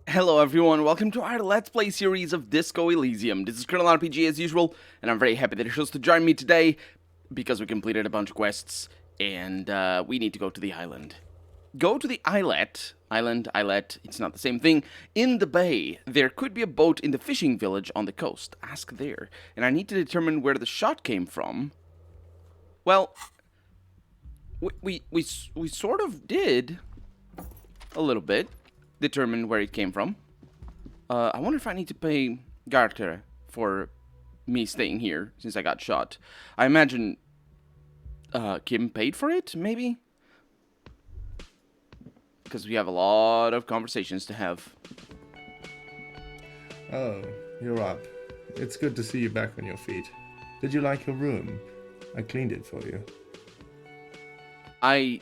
Hello everyone, welcome to our Let's Play series of Disco Elysium. This is Colonel RPG as usual, and I'm very happy that you're chose to join me today, because we completed a bunch of quests, and we need to go to the island. Go to the islet, it's not the same thing, in the bay. There could be a boat in the fishing village on the coast. Ask there. And I need to determine where the shot came from. Well, we sort of did, a little bit, determine where it came from. I wonder if I need to pay Garter for me staying here since I got shot. I imagine Kim paid for it, maybe? Because we have a lot of conversations to have. Oh, you're up. It's good to see you back on your feet. Did you like your room? I cleaned it for you. I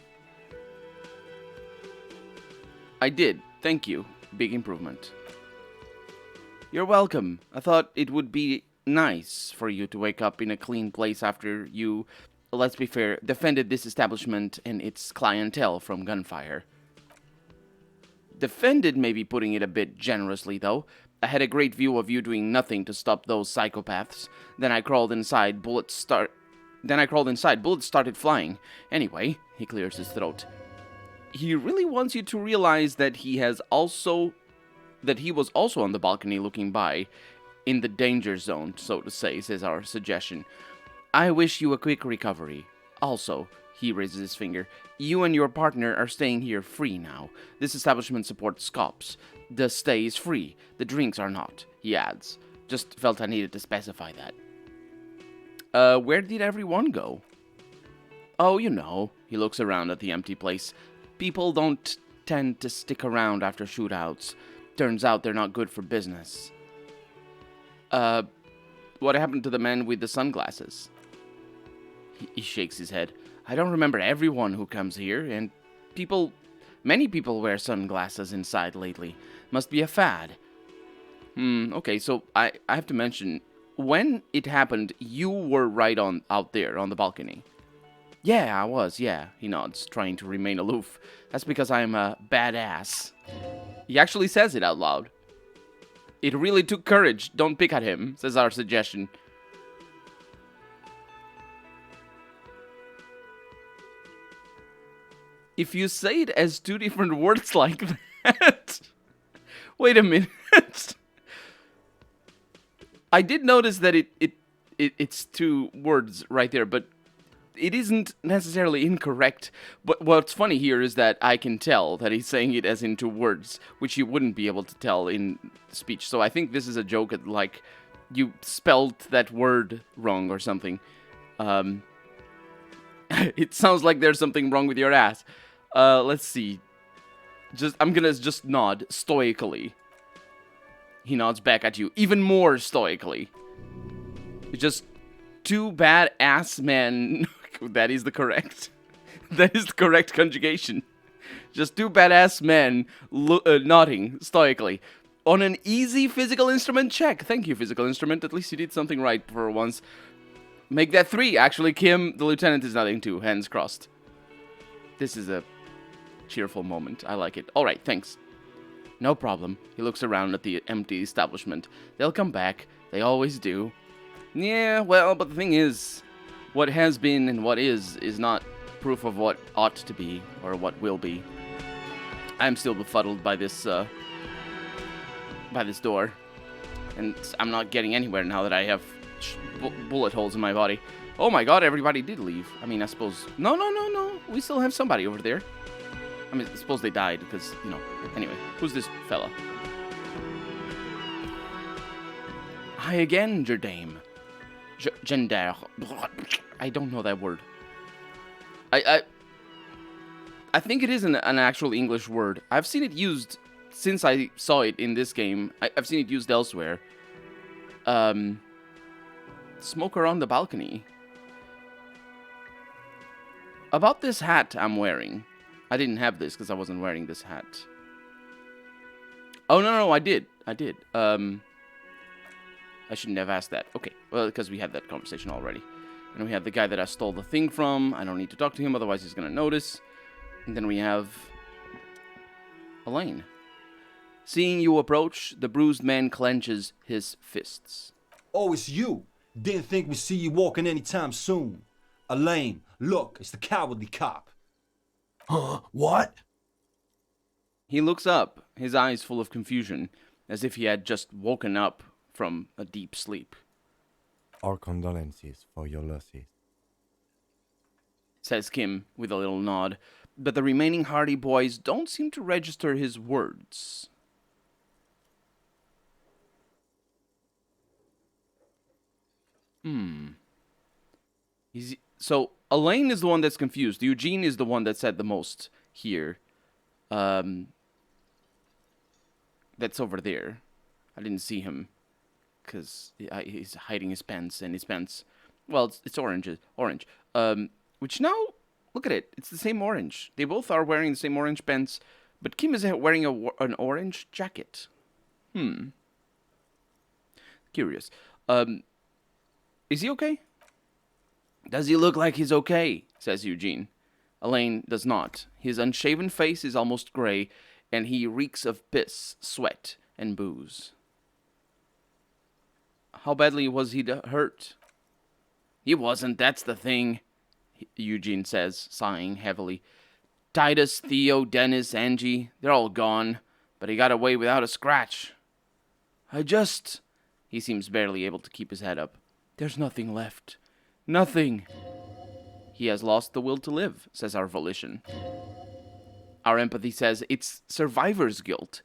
did. Thank you. Big improvement. You're welcome. I thought it would be nice for you to wake up in a clean place after you, let's be fair, defended this establishment and its clientele from gunfire. Defended may be putting it a bit generously, though. I had a great view of you doing nothing to stop those psychopaths. Then I crawled inside, bullets started flying. Anyway, he clears his throat. He really wants you to realize that he was also on the balcony looking by, in the danger zone, so to say, says our suggestion. I wish you a quick recovery. Also, he raises his finger, you and your partner are staying here free now. This establishment supports cops. The stay is free. The drinks are not, he adds. Just felt I needed to specify that. Where did everyone go? Oh, you know. He looks around at the empty place. People don't tend to stick around after shootouts. Turns out they're not good for business. What happened to the man with the sunglasses? He shakes his head. I don't remember everyone who comes here, and many people wear sunglasses inside lately. Must be a fad. Okay, so I have to mention, when it happened, you were right out there on the balcony. Yeah, I was, yeah, he nods, trying to remain aloof. That's because I'm a badass. He actually says it out loud. It really took courage. Don't pick at him, says our suggestion. If you say it as two different words like that... Wait a minute. I did notice that it's two words right there, but it isn't necessarily incorrect. But what's funny here is that I can tell that he's saying it as in two words, which you wouldn't be able to tell in speech. So I think this is a joke at, like, you spelled that word wrong or something. It sounds like there's something wrong with your ass. Let's see. I'm gonna just nod stoically. He nods back at you, even more stoically. It's just two badass men. That is the correct conjugation. Just two badass men nodding stoically. On an easy physical instrument check. Thank you, physical instrument. At least you did something right for once. Make that 3. Actually, Kim, the lieutenant, is nodding too. Hands crossed. This is a cheerful moment. I like it. Alright, thanks. No problem. He looks around at the empty establishment. They'll come back. They always do. Yeah, well, but the thing is, what has been and what is not proof of what ought to be, or what will be. I'm still befuddled by this door. And I'm not getting anywhere now that I have bullet holes in my body. Oh my god, everybody did leave. I mean, I suppose... No. We still have somebody over there. I mean, I suppose they died because, you know... Anyway, who's this fella? Hi again, Jerdame. Gender. I don't know that word. I think it is an actual English word. I've seen it used since I saw it in this game. I've seen it used elsewhere. Smoker on the balcony. About this hat I'm wearing. I didn't have this because I wasn't wearing this hat. Oh, no, I did. I shouldn't have asked that. Okay, well, because we had that conversation already. And we have the guy that I stole the thing from. I don't need to talk to him, otherwise he's going to notice. And then we have Elaine. Seeing you approach, the bruised man clenches his fists. Oh, it's you. Didn't think we'd see you walking anytime soon. Elaine, look, it's the cowardly cop. Huh? What? He looks up, his eyes full of confusion, as if he had just woken up from a deep sleep. Our condolences for your losses. Says Kim with a little nod, but the remaining Hardy boys don't seem to register his words. So Elaine is the one that's confused. Eugene is the one that said the most here. That's over there. I didn't see him because he's hiding his pants, and his pants, well, it's orange. Which now, look at it. It's the same orange. They both are wearing the same orange pants, but Kim is wearing an orange jacket. Curious. Is he okay? Does he look like he's okay? Says Eugene. Elaine does not. His unshaven face is almost gray, and he reeks of piss, sweat, and booze. How badly was he hurt? He wasn't, that's the thing, Eugene says, sighing heavily. Titus, Theo, Dennis, Angie, they're all gone, but he got away without a scratch. He seems barely able to keep his head up. There's nothing left. Nothing. He has lost the will to live, says our volition. Our empathy says it's survivor's guilt.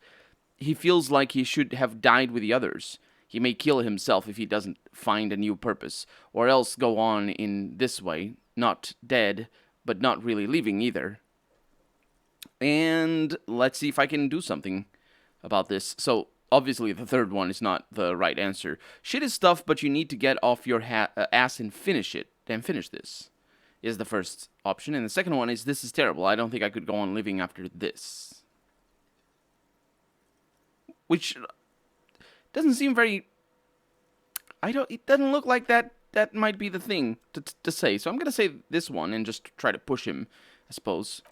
He feels like he should have died with the others. He may kill himself if he doesn't find a new purpose, or else go on in this way, not dead, but not really leaving either. And let's see if I can do something about this. So, obviously, the third one is not the right answer. Shit is tough, but you need to get off your ass and finish it. Then finish this, is the first option. And the second one is, this is terrible. I don't think I could go on living after this. Which doesn't seem very... It doesn't look like that might be the thing to say. So I'm going to say this one and just try to push him, I suppose.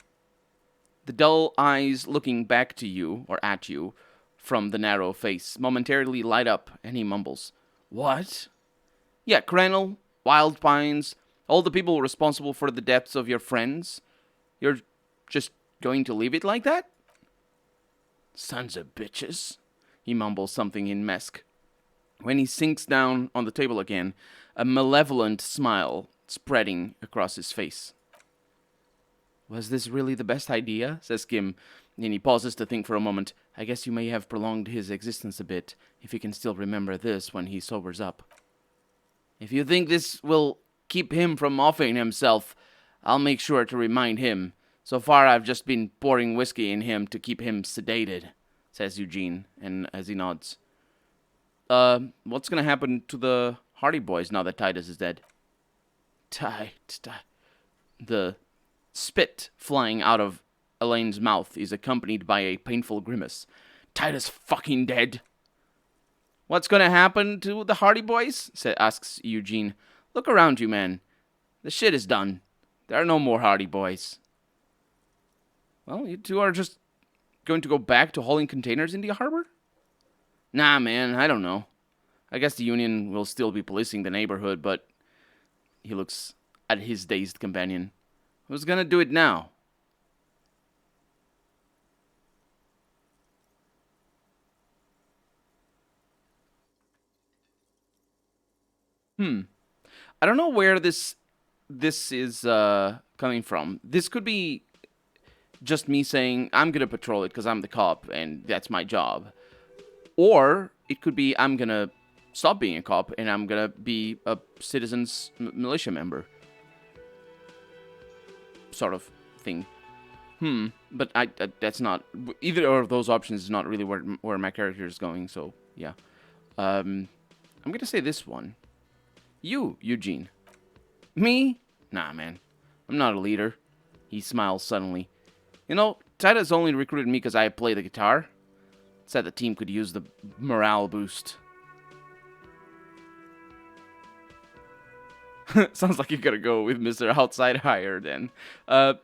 The dull eyes looking back to you, or at you, from the narrow face, momentarily light up, and he mumbles, What? Yeah, Crennel, Wild Pines, all the people responsible for the deaths of your friends. You're just going to leave it like that? Sons of bitches. He mumbles something in Mesk. When he sinks down on the table again, a malevolent smile spreading across his face. Was this really the best idea? Says Kim, and he pauses to think for a moment. I guess you may have prolonged his existence a bit, if he can still remember this when he sobers up. If you think this will keep him from offing himself, I'll make sure to remind him. So far I've just been pouring whiskey in him to keep him sedated, says Eugene, and as he nods. What's gonna happen to the Hardy Boys now that Titus is dead? The spit flying out of Elaine's mouth is accompanied by a painful grimace. Titus fucking dead. What's gonna happen to the Hardy Boys? Asks Eugene. Look around you, man. The shit is done. There are no more Hardy Boys. Well, you two are just going to go back to hauling containers in the harbor? Nah, man, I don't know. I guess the Union will still be policing the neighborhood, but... He looks at his dazed companion. Who's gonna do it now? I don't know where this is coming from. This could be just me saying, I'm gonna patrol it because I'm the cop and that's my job. Or it could be, I'm gonna stop being a cop and I'm gonna be a citizen's militia member. Sort of thing. But that's not... Either of those options is not really where my character is going, so yeah. I'm gonna say this one. You, Eugene. Me? Nah, man. I'm not a leader. He smiles suddenly. You know, Titus only recruited me because I play the guitar. Said the team could use the morale boost. Sounds like you gotta go with Mr. Outside Hire then.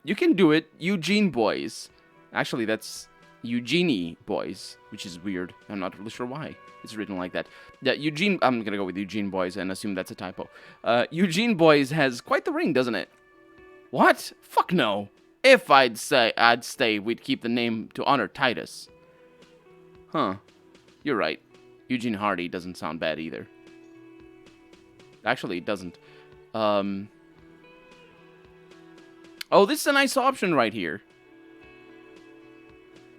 You can do it, Eugene boys. Actually, that's Eugenie boys, which is weird. I'm not really sure why it's written like that. Yeah, Eugene, I'm gonna go with Eugene boys and assume that's a typo. Eugene boys has quite the ring, doesn't it? What? Fuck no. If I'd stay, we'd keep the name to honor Titus. Huh. You're right. Eugene Hardy doesn't sound bad either. Actually, it doesn't. Oh, this is a nice option right here.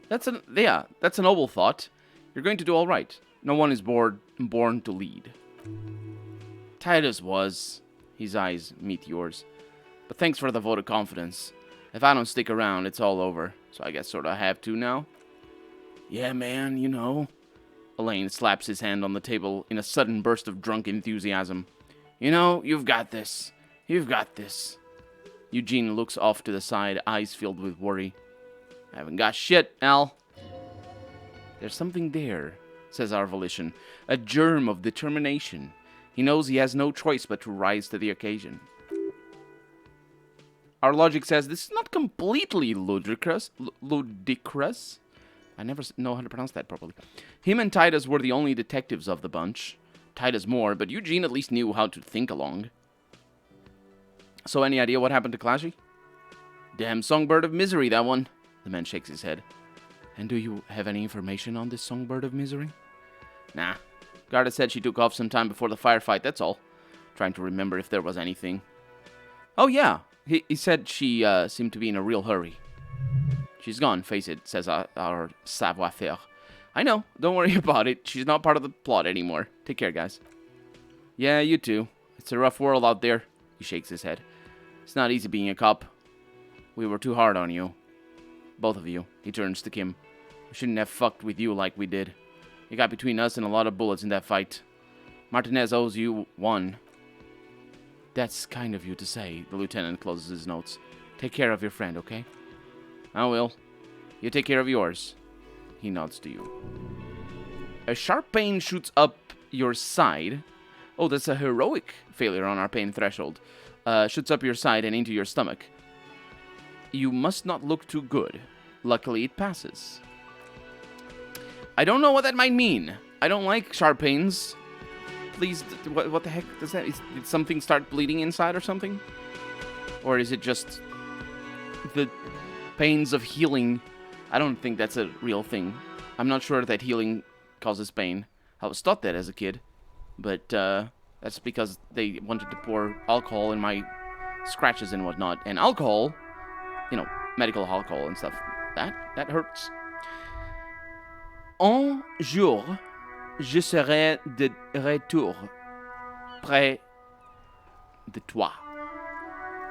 That's a noble thought. You're going to do all right. No one is born to lead. Titus was. His eyes meet yours. But thanks for the vote of confidence. If I don't stick around, it's all over. So I guess sort of have to now. Yeah, man, you know. Elaine slaps his hand on the table in a sudden burst of drunk enthusiasm. You know, you've got this. You've got this. Eugene looks off to the side, eyes filled with worry. I haven't got shit, Al. There's something there, says our volition. A germ of determination. He knows he has no choice but to rise to the occasion. Our logic says this is not completely ludicrous. Ludicrous? I never know how to pronounce that properly. Him and Titus were the only detectives of the bunch. Titus more, but Eugene at least knew how to think along. So any idea what happened to Clashy? Damn songbird of misery, that one. The man shakes his head. And do you have any information on this songbird of misery? Nah. Garda said she took off some time before the firefight, that's all. Trying to remember if there was anything. Oh yeah, he said she seemed to be in a real hurry. She's gone, face it, says our savoir-faire. I know, don't worry about it. She's not part of the plot anymore. Take care, guys. Yeah, you too. It's a rough world out there. He shakes his head. It's not easy being a cop. We were too hard on you. Both of you. He turns to Kim. We shouldn't have fucked with you like we did. You got between us and a lot of bullets in that fight. Martinez owes you one. That's kind of you to say, the lieutenant closes his notes. Take care of your friend, okay? I will. You take care of yours. He nods to you. A sharp pain shoots up your side. Oh, that's a heroic failure on our pain threshold. Shoots up your side and into your stomach. You must not look too good. Luckily, it passes. I don't know what that might mean. I don't like sharp pains. Please, what the heck does that... Did something start bleeding inside or something? Or is it just the pains of healing? I don't think that's a real thing. I'm not sure that healing causes pain. I was taught that as a kid. But that's because they wanted to pour alcohol in my scratches and whatnot. And alcohol, you know, medical alcohol and stuff, that hurts. Un jour, je serai de retour, près de toi.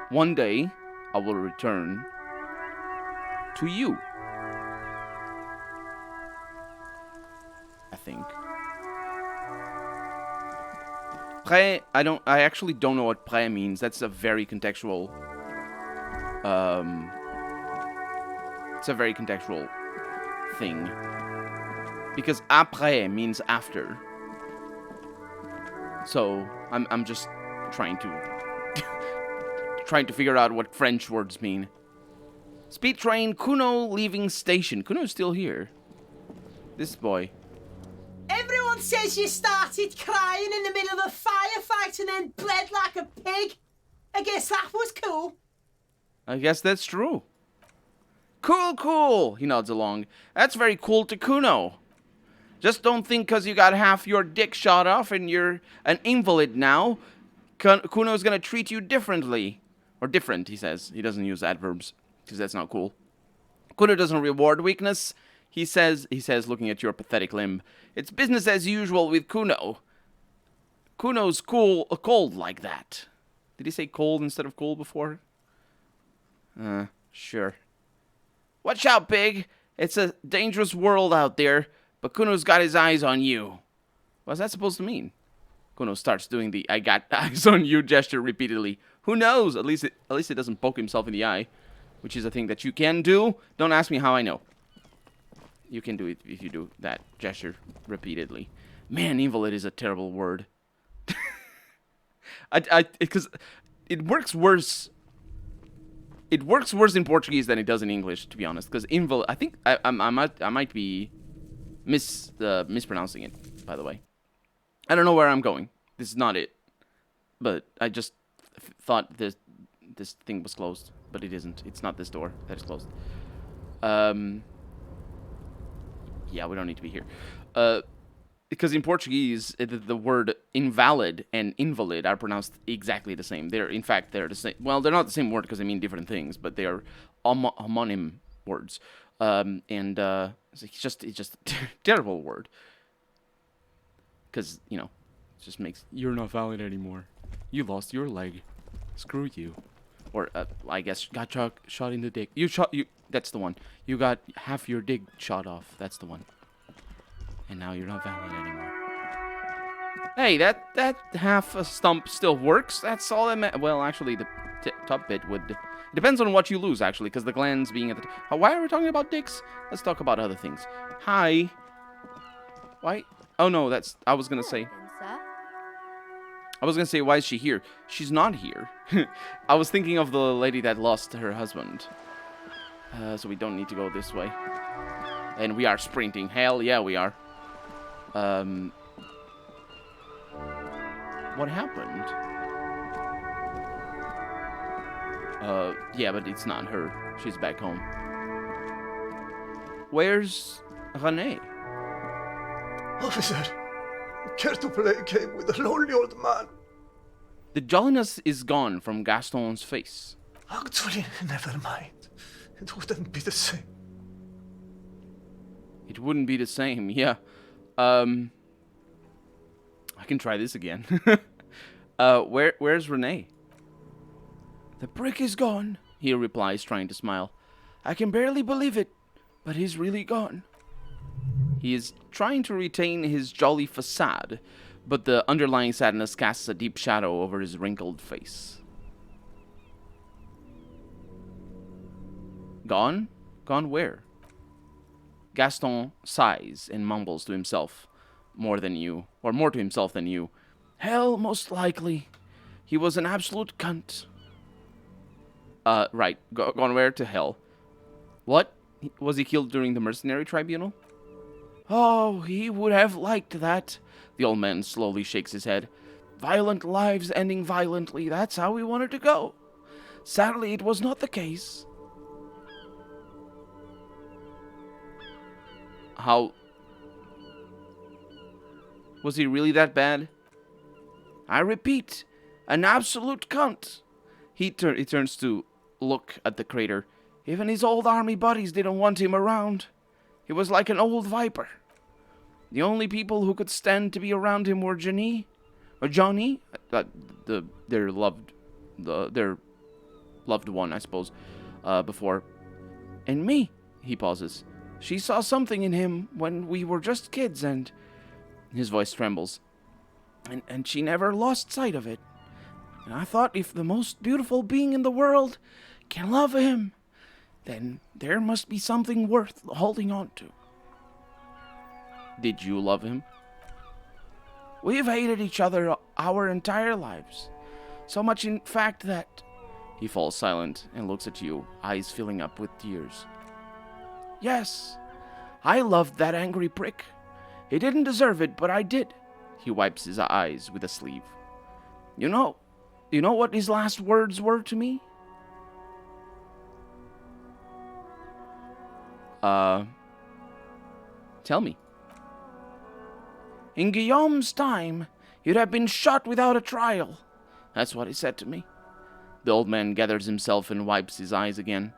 One day, I will return to you. I think. Près, I actually don't know what près means. That's a very contextual, it's a very contextual thing. Because après means after. So, I'm just trying to figure out what French words mean. Speed train, Kuno leaving station. Kuno's still here. This boy. Everyone says you started crying in the middle of a firefight and then bled like a pig. I guess that was cool. I guess that's true. Cool. He nods along. That's very cool to Kuno. Just don't think because you got half your dick shot off and you're an invalid now, Kuno's gonna treat you differently. Or different, he says. He doesn't use adverbs, because that's not cool. Kuno doesn't reward weakness. He says, looking at your pathetic limb, it's business as usual with Kuno. Kuno's cold like that. Did he say cold instead of cool before? Sure. Watch out, pig. It's a dangerous world out there. But Kuno's got his eyes on you. What's that supposed to mean? Kuno starts doing the I got eyes on you gesture repeatedly. Who knows? At least it doesn't poke himself in the eye. Which is a thing that you can do. Don't ask me how I know. You can do it if you do that gesture repeatedly. Man, invalid is a terrible word. Because it works worse It works worse in Portuguese than it does in English, to be honest. Because invalid, I think I might be mispronouncing it. By the way, I don't know where I'm going. This is not it. But I just thought this thing was closed, but it isn't. It's not this door that is closed. Yeah, we don't need to be here. Because in Portuguese, the word invalid and invalid are pronounced exactly the same. In fact, they're the same. Well, they're not the same word because they mean different things, but they are homonym words. It's just a terrible word. Because, you know, it just makes, you're not valid anymore. You lost your leg. Screw you. Or, I guess, got shot in the dick. That's the one. You got half your dick shot off. That's the one. And now you're not valid anymore. Hey, that half a stump still works. That's all that well, actually, the top bit would... It depends on what you lose, actually, because the glands being at the... Why are we talking about dicks? Let's talk about other things. Hi. Why? Oh, no, that's... I was going to say... why is she here? She's not here. I was thinking of the lady that lost her husband. So we don't need to go this way. And we are sprinting. Hell yeah, we are. What happened? Yeah, but it's not her. She's back home. Where's René? Officer, care to play a game with a lonely old man? The jolliness is gone from Gaston's face. Actually, never mind. It wouldn't be the same. It wouldn't be the same, yeah. I can try this again. Where's René? The prick is gone, he replies, trying to smile. I can barely believe it, but he's really gone. He is trying to retain his jolly facade, but the underlying sadness casts a deep shadow over his wrinkled face. Gone? Gone where? Gaston sighs and mumbles to himself, more to himself than you. Hell, most likely. He was an absolute cunt. Right. Gone where? To hell. What? Was he killed during the mercenary tribunal? Oh, he would have liked that. The old man slowly shakes his head. Violent lives ending violently, that's how we wanted to go. Sadly, it was not the case. How... Was he really that bad? I repeat, an absolute cunt. He turns to look at the crater. Even his old army buddies didn't want him around. He was like an old viper. The only people who could stand to be around him were Johnny, their loved one, I suppose, before, and me. He pauses. She saw something in him when we were just kids, and his voice trembles. And she never lost sight of it. And I thought, if the most beautiful being in the world can love him, then there must be something worth holding on to. Did you love him? We've hated each other our entire lives. So much, in fact, that... He falls silent and looks at you, eyes filling up with tears. Yes, I loved that angry prick. He didn't deserve it, but I did. He wipes his eyes with a sleeve. You know what his last words were to me? Tell me. In Guillaume's time, you'd have been shot without a trial. That's what he said to me. The old man gathers himself and wipes his eyes again.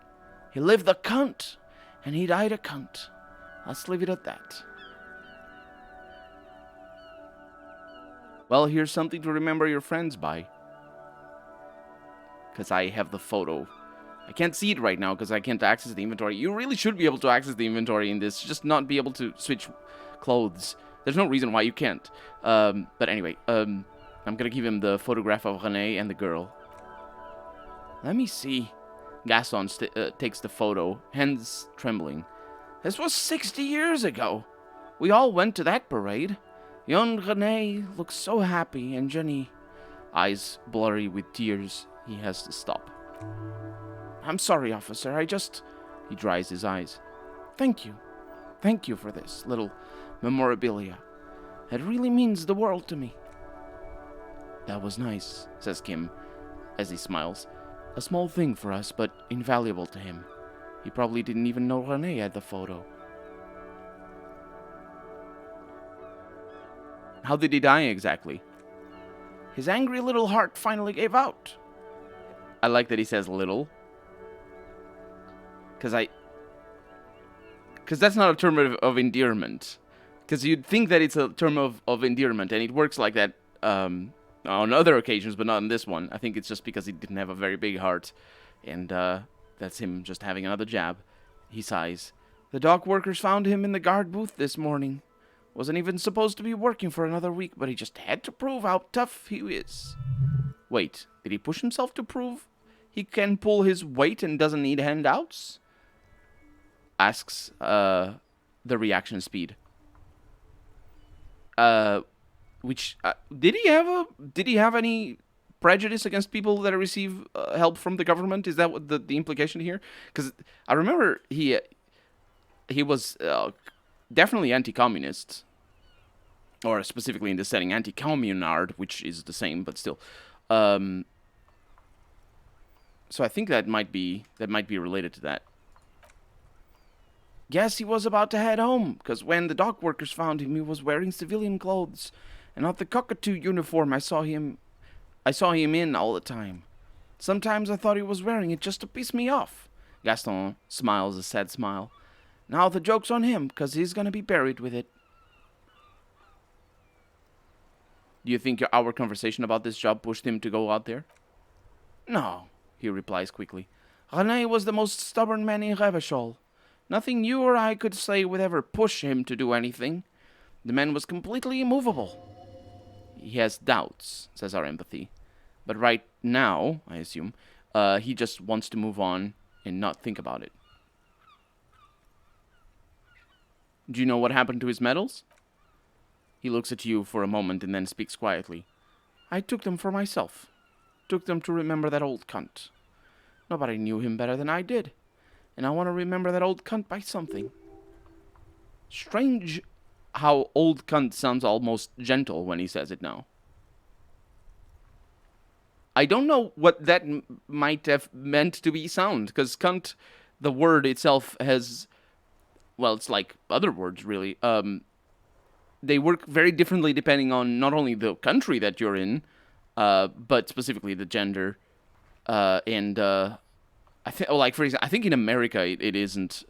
He lived a cunt, and he died a cunt. Let's leave it at that. Well, here's something to remember your friends by. Because I have the photo. I can't see it right now because I can't access the inventory. You really should be able to access the inventory in this, just not be able to switch clothes. There's no reason why you can't. But anyway, I'm gonna give him the photograph of René and the girl. Let me see. Gaston takes the photo, hands trembling. This was 60 years ago. We all went to that parade. Young René looks so happy, and Jenny, eyes blurry with tears, he has to stop. I'm sorry, officer. He dries his eyes. Thank you. Thank you for this little memorabilia. It really means the world to me. That was nice, says Kim, as he smiles. A small thing for us, but invaluable to him. He probably didn't even know Renee had the photo. How did he die exactly? His angry little heart finally gave out. I like that he says little. Because that's not a term of endearment. Because you'd think that it's a term of endearment, and it works like that on other occasions, but not in this one. I think it's just because he didn't have a very big heart, and that's him just having another jab. He sighs. The dock workers found him in the guard booth this morning. Wasn't even supposed to be working for another week, but he just had to prove how tough he is. Wait, did he push himself to prove he can pull his weight and doesn't need handouts? Asks the reaction speed. Did he have any prejudice against people that receive help from the government? Is that what the implication here? Because I remember he was definitely anti-communist, or specifically in this setting, anti-communard, which is the same, but still. So I think that might be related to that. Guess he was about to head home, because when the dock workers found him, he was wearing civilian clothes, and not the cockatoo uniform I saw him in all the time. Sometimes I thought he was wearing it just to piss me off. Gaston smiles a sad smile. Now the joke's on him, because he's going to be buried with it. Do you think our conversation about this job pushed him to go out there? No, he replies quickly. René was the most stubborn man in Revachol. Nothing you or I could say would ever push him to do anything. The man was completely immovable. He has doubts, says our empathy. But right now, I assume, he just wants to move on and not think about it. Do you know what happened to his medals? He looks at you for a moment and then speaks quietly. I took them for myself. Took them to remember that old cunt. Nobody knew him better than I did. And I want to remember that old cunt by something. Strange how old cunt sounds almost gentle when he says it now. I don't know what that might have meant to be sound, because cunt, the word itself has, well, it's like other words, really. They work very differently depending on not only the country that you're in, but specifically the gender, and I think, like, for example, I think in America it isn't.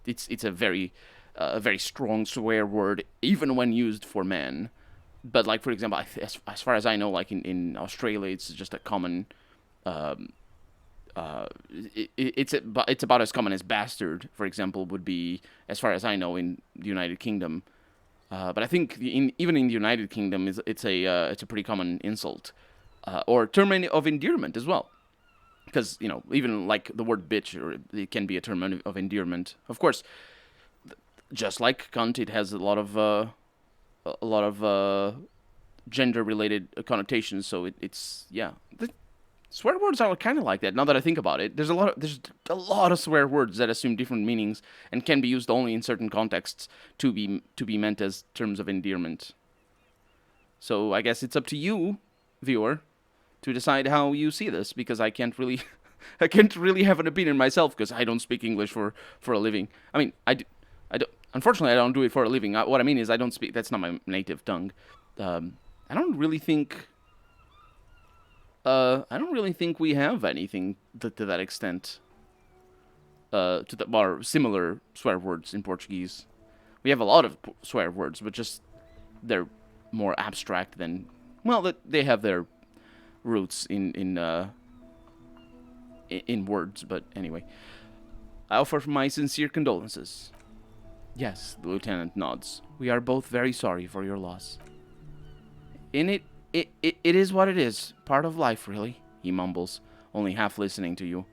It's a very strong swear word, even when used for men. But, like, for example, as far as I know, like in Australia, it's just a common. It's about as common as bastard, for example, would be, as far as I know, in the United Kingdom. But I think even in the United Kingdom, it's a pretty common insult, or term of endearment as well. Because, you know, even like the word bitch, or it can be a term of endearment. Of course, just like cunt, it has a lot of gender-related connotations. So it's yeah. The swear words are kind of like that. Now that I think about it, there's a lot of swear words that assume different meanings and can be used only in certain contexts to be meant as terms of endearment. So I guess it's up to you, viewer, to decide how you see this, because I can't really have an opinion myself, because I don't speak English for a living. I mean, I don't. Unfortunately, I don't do it for a living. What I mean is, I don't speak. That's not my native tongue. I don't really think we have anything to that extent. Or similar swear words in Portuguese. We have a lot of swear words, but just they're more abstract than. Well, they have their roots in words, but anyway. I offer my sincere condolences. Yes, the lieutenant nods. We are both very sorry for your loss. It is what it is. Part of life, really, he mumbles, only half listening to you.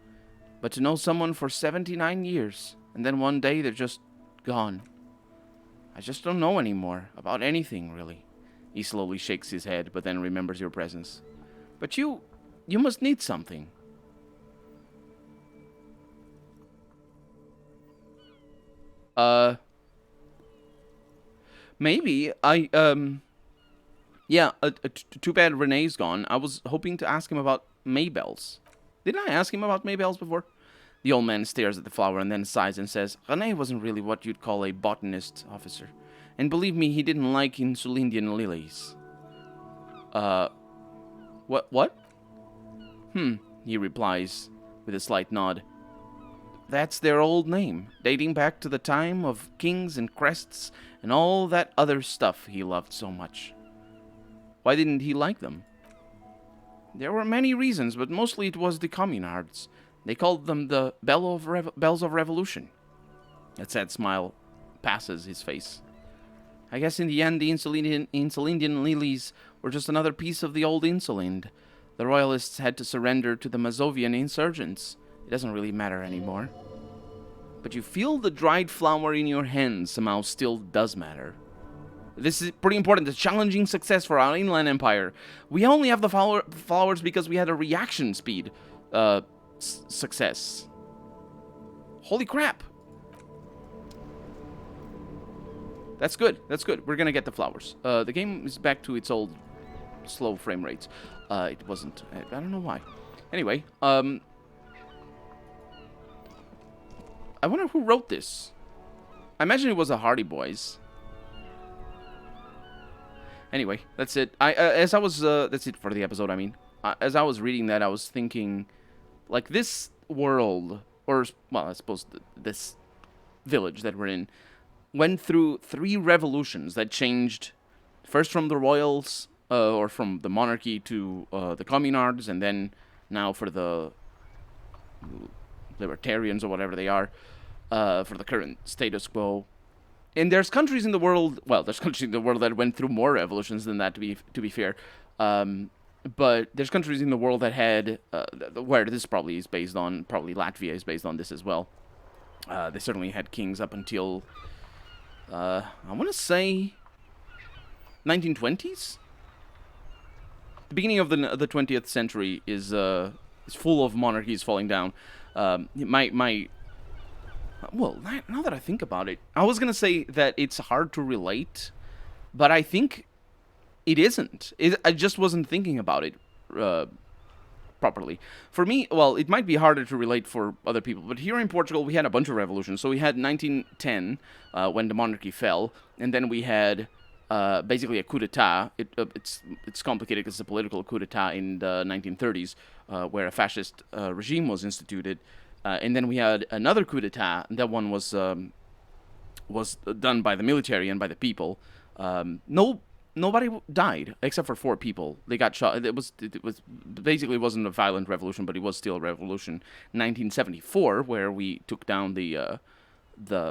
But to know someone for 79 years, and then one day they're just gone. I just don't know anymore about anything, really. He slowly shakes his head, but then remembers your presence. But you must need something. Maybe. Yeah, too bad Renee's gone. I was hoping to ask him about Maybells. Didn't I ask him about Maybells before? The old man stares at the flower and then sighs and says, Renee wasn't really what you'd call a botanist, officer. And believe me, he didn't like Insulindian lilies. What? He replies with a slight nod. That's their old name, dating back to the time of kings and crests and all that other stuff he loved so much. Why didn't he like them? There were many reasons, but mostly it was the communards. They called them the Bells of Revolution. A sad smile passes his face. I guess in the end, the Insulindian lilies were just another piece of the old Insulind. The royalists had to surrender to the Mazovian insurgents. It doesn't really matter anymore. But you feel the dried flower in your hand somehow still does matter. This is pretty important. A challenging success for our inland empire. We only have the flowers because we had a reaction speed success. Holy crap. That's good. That's good. We're gonna get the flowers. The game is back to its old slow frame rates. It wasn't. I don't know why. Anyway, I wonder who wrote this. I imagine it was the Hardy Boys. Anyway, that's it. That's it for the episode. I mean, as I was reading that, I was thinking, like, this world, or well, I suppose this village that we're in, went through 3 revolutions that changed, first from the royals, or from the monarchy to the communards, and then now for the libertarians or whatever they are, for the current status quo. And there's countries in the world, well, there's countries in the world that went through more revolutions than that, to be fair. But there's countries in the world that had, where this probably is based on, probably Latvia is based on this as well. They certainly had kings up until, I want to say, 1920s? The beginning of the 20th century is full of monarchies falling down. Well, now that I think about it, I was going to say that it's hard to relate, but I think it isn't. I just wasn't thinking about it properly. For me, well, it might be harder to relate for other people, but here in Portugal, we had a bunch of revolutions. So we had 1910, when the monarchy fell, and then we had basically a coup d'etat. It's complicated because it's a political coup d'etat in the 1930s, where a fascist regime was instituted. And then we had another coup d'etat, and that one was done by the military and by the people. Nobody died except for 4 people. They got shot. It was basically, it wasn't a violent revolution, but it was still a revolution. 1974, where we took down the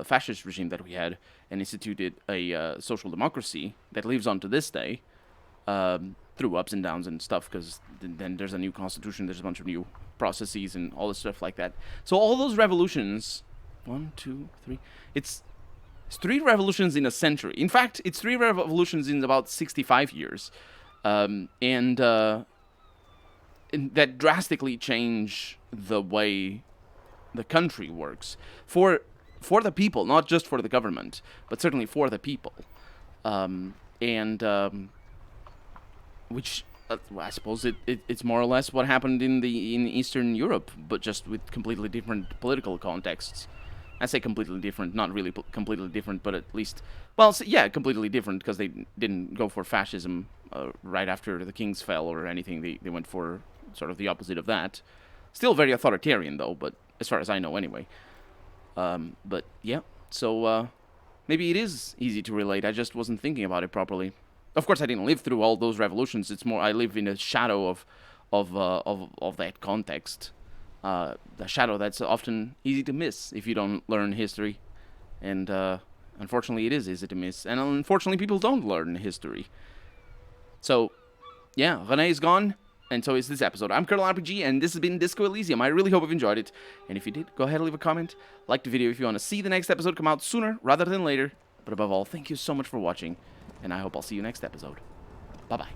fascist regime that we had and instituted a social democracy that lives on to this day, through ups and downs and stuff. Because then there's a new constitution. There's a bunch of new processes and all this stuff like that. So all those revolutions, 1, 2, 3. It's 3 revolutions in a century. In fact, it's 3 revolutions in about 65 years, and that drastically change the way the country works for the people, not just for the government, but certainly for the people, which. I suppose it's more or less what happened in Eastern Europe, but just with completely different political contexts. I say completely different, not really completely different, but at least, well, yeah, completely different, because they didn't go for fascism right after the kings fell or anything. They went for sort of the opposite of that. Still very authoritarian, though, but as far as I know, anyway. But yeah, so maybe it is easy to relate. I just wasn't thinking about it properly. Of course, I didn't live through all those revolutions. It's more I live in a shadow of that context, the shadow that's often easy to miss if you don't learn history, and unfortunately, it is easy to miss. And unfortunately, people don't learn history. So, yeah, Renee is gone, and so is this episode. I'm Colonel RPG, and this has been Disco Elysium. I really hope you've enjoyed it, and if you did, go ahead and leave a comment, like the video if you want to see the next episode come out sooner rather than later. But above all, thank you so much for watching. And I hope I'll see you next episode. Bye-bye.